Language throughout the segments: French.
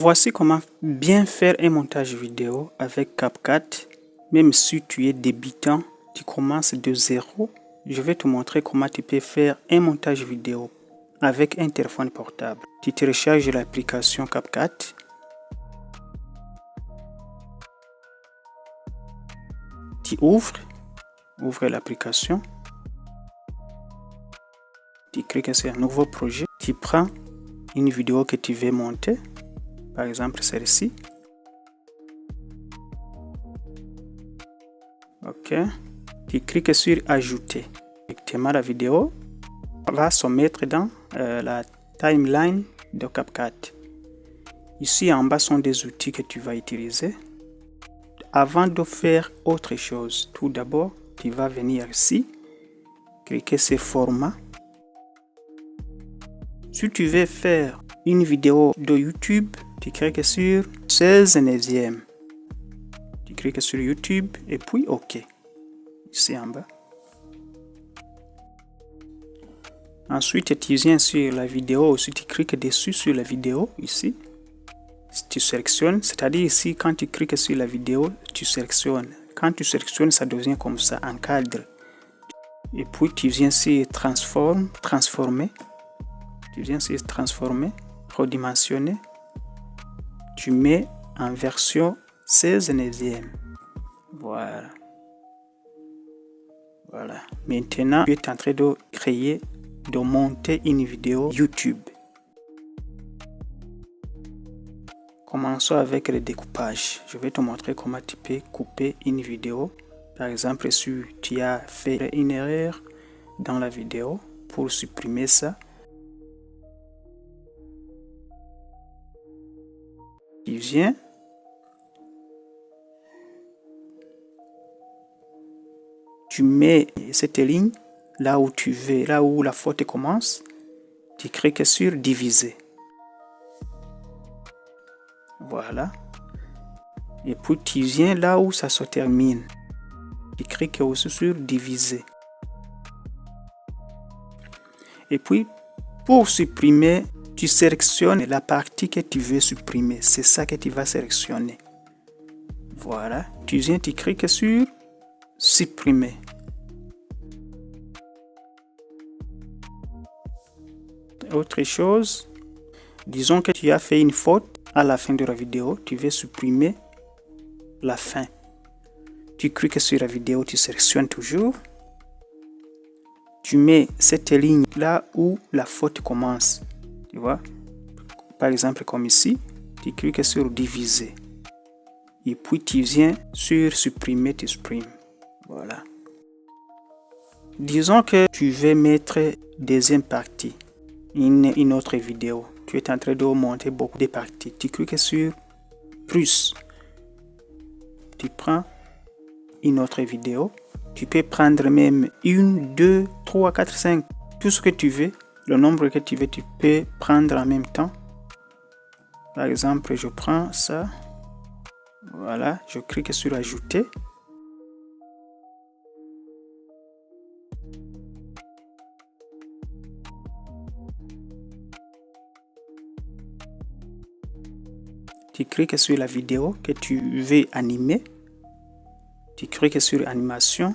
Voici comment bien faire un montage vidéo avec CapCut. Même si tu es débutant, tu commences de zéro, je vais te montrer comment tu peux faire un montage vidéo avec un téléphone portable. Tu télécharges l'application CapCut. Tu ouvres l'application. Tu cliques sur un nouveau projet. Tu prends une vidéo que tu veux monter, par exemple celle-ci. Ok. Tu cliques sur ajouter. Directement la vidéo va se mettre dans la timeline de CapCut. Ici en bas sont des outils que tu vas utiliser. Avant de faire autre chose, tout d'abord, tu vas venir ici, cliquer sur format. Si tu veux faire une vidéo de YouTube, tu cliques sur 16 neuvième. Tu cliques sur YouTube et puis OK. Ici en bas. Ensuite, tu viens sur la vidéo, si tu cliques dessus sur la vidéo, ici. Tu sélectionnes, c'est-à-dire ici, quand tu cliques sur la vidéo, tu sélectionnes. Quand tu sélectionnes, ça devient comme ça, en cadre. Et puis, tu viens sur transformer. Tu viens sur transformer, redimensionner. Tu mets en version 16 neuvième. Voilà. Voilà. Maintenant, tu es en train de créer, de monter une vidéo YouTube. Commençons avec le découpage. Je vais te montrer comment tu peux couper une vidéo. Par exemple, si tu as fait une erreur dans la vidéo, pour supprimer ça, tu viens, tu mets cette ligne là où tu veux, là où la faute commence, tu cliques sur diviser. Voilà. Et puis tu viens là où ça se termine. Tu cliques aussi sur diviser. Et puis, pour supprimer, tu sélectionnes la partie que tu veux supprimer. C'est ça que tu vas sélectionner. Voilà. Tu viens, tu cliques sur supprimer. Autre chose, disons que tu as fait une faute à la fin de la vidéo. Tu veux supprimer la fin. Tu cliques sur la vidéo, tu sélectionnes toujours. Tu mets cette ligne là où la faute commence. Tu vois? Par exemple, comme ici, tu cliques sur diviser. Et puis tu viens sur supprimer, tu supprimes. Voilà. Disons que tu veux mettre deuxième partie, une autre vidéo. Tu es en train de monter beaucoup de parties. Tu cliques sur plus. Tu prends une autre vidéo. Tu peux prendre même 1, 2, 3, 4, 5. Tout ce que tu veux. Le nombre que tu veux, tu peux prendre en même temps. Par exemple, je prends ça. Voilà, je clique sur ajouter. Tu cliques sur la vidéo que tu veux animer. Tu cliques sur animation.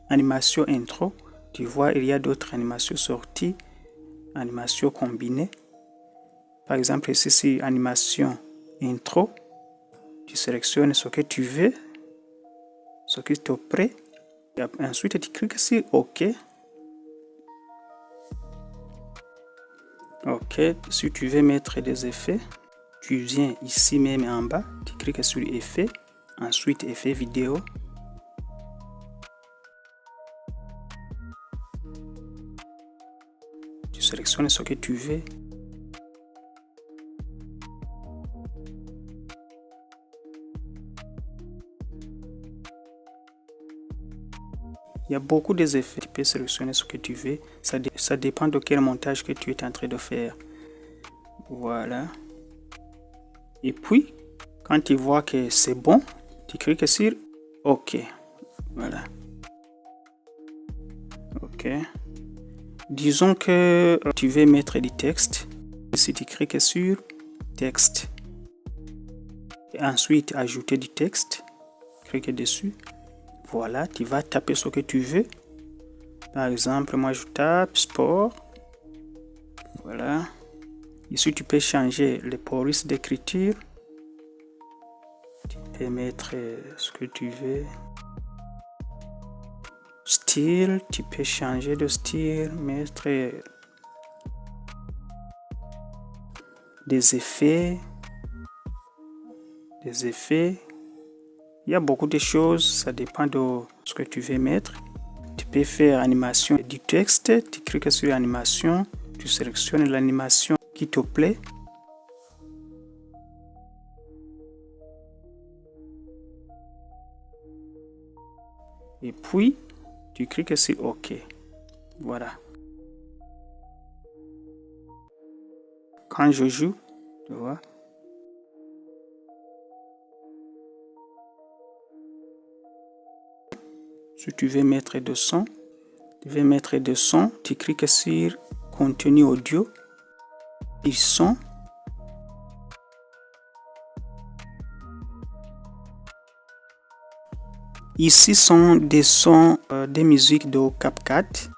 Animation intro. Tu vois, il y a d'autres animations sorties. Animation combinée. Par exemple, ici, c'est animation intro. Tu sélectionnes ce que tu veux, ce qui te plaît. Et ensuite, tu cliques sur OK. OK. Si tu veux mettre des effets, tu viens ici même en bas. Tu cliques sur effet. Ensuite, effet vidéo. Tu sélectionnes ce que tu veux. Il y a beaucoup d'effets. Tu peux sélectionner ce que tu veux. Ça dépend de quel montage que tu es en train de faire. Voilà. Et puis, quand tu vois que c'est bon, tu cliques sur OK. Voilà. OK. Disons que tu veux mettre du texte. Si tu cliques sur texte, et ensuite ajouter du texte, clique dessus. Voilà, tu vas taper ce que tu veux. Par exemple, moi je tape sport. Voilà. Ici, tu peux changer les polices d'écriture. Tu peux mettre ce que tu veux. Style, tu peux changer de style, mettre des effets. Il y a beaucoup de choses, ça dépend de ce que tu veux mettre. Tu peux faire animation du texte, tu cliques sur animation, tu sélectionnes l'animation qui te plaît. Et puis, tu cliques sur OK. Voilà. Quand je joue, tu vois. Si tu veux mettre de son, tu cliques sur contenu audio et son. Ici sont des sons, des musiques de CapCut.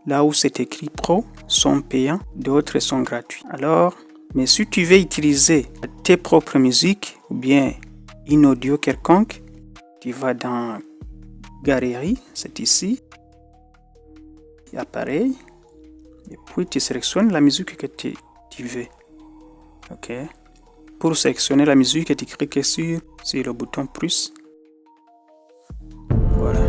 Là où c'est écrit Pro, sont payants, d'autres sont gratuits. Alors, mais si tu veux utiliser tes propres musiques ou bien une audio quelconque, tu vas dans Galerie, c'est ici, appareil, et puis tu sélectionnes la musique que tu veux. Ok. Pour sélectionner la musique, tu cliques sur le bouton plus. Voilà.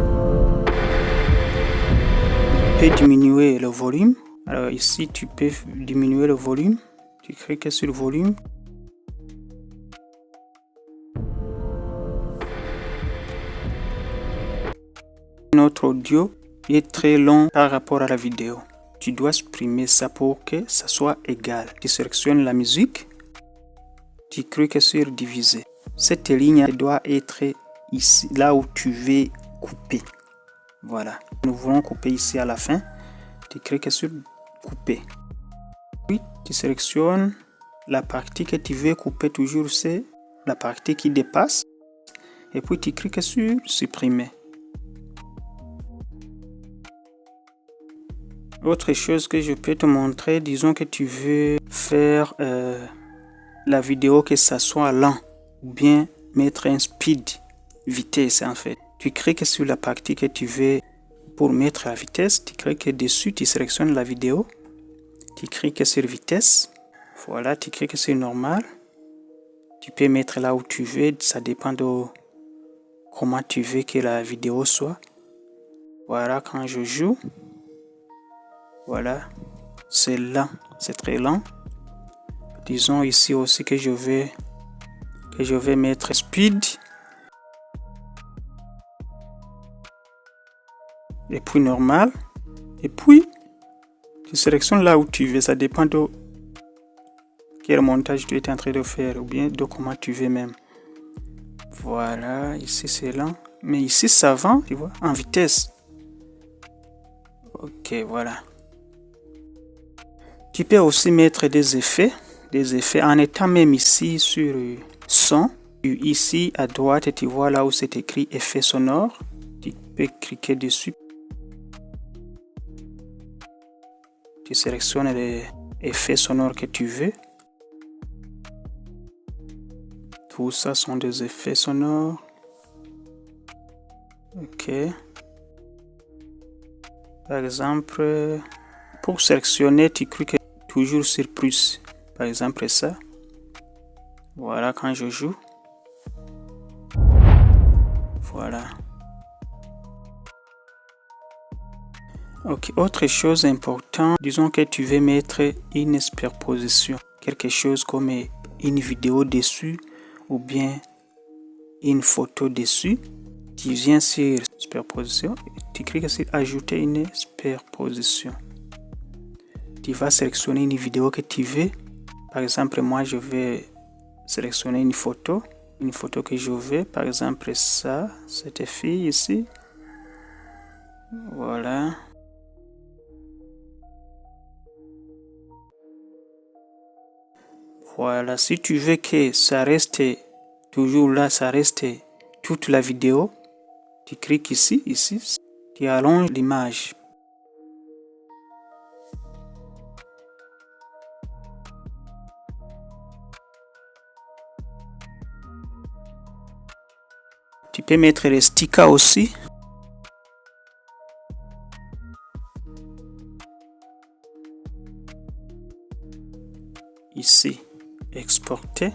Tu peux diminuer le volume. Alors ici, tu peux diminuer le volume. Tu cliques sur le volume. Notre audio est très long par rapport à la vidéo. Tu dois supprimer ça pour que ça soit égal. Tu sélectionnes la musique. Tu cliques sur diviser. Cette ligne doit être ici, là où tu veux couper. Voilà. Nous voulons couper ici à la fin. Tu cliques sur couper. Puis tu sélectionnes la partie que tu veux couper, toujours c'est la partie qui dépasse. Et puis tu cliques sur supprimer. Autre chose que je peux te montrer, disons que tu veux faire la vidéo que ça soit lent ou bien mettre un speed, vitesse en fait. Tu cliques sur la partie que tu veux pour mettre la vitesse, tu cliques dessus, tu sélectionnes la vidéo, tu cliques sur vitesse, voilà, tu cliques sur normal. Tu peux mettre là où tu veux, ça dépend de comment tu veux que la vidéo soit. Voilà, quand je joue, voilà, c'est lent, c'est très lent. Disons ici aussi que je vais mettre speed. Et puis normal. Et puis, tu sélectionnes là où tu veux. Ça dépend de quel montage tu es en train de faire ou bien de comment tu veux même. Voilà, ici c'est lent. Mais ici ça va, tu vois, en vitesse. Ok, voilà. Tu peux aussi mettre des effets en étant même ici sur son. Ici à droite, tu vois là où c'est écrit effet sonore. Tu peux cliquer dessus. Tu sélectionnes les effets sonores que tu veux. Tout ça sont des effets sonores. Ok. Par exemple, pour sélectionner, tu cliques toujours sur plus. Par exemple, ça. Voilà, quand je joue. Voilà. Ok, autre chose importante, disons que tu veux mettre une superposition, quelque chose comme une vidéo dessus ou bien une photo dessus. Tu viens sur superposition et tu cliques sur ajouter une superposition. Tu vas sélectionner une vidéo que tu veux. Par exemple, moi je vais sélectionner une photo que je veux. Par exemple, ça, cette fille ici. Voilà. Voilà, si tu veux que ça reste toujours là, ça reste toute la vidéo, tu cliques ici, tu allonges l'image. Tu peux mettre les stickers aussi. Ici, exporter.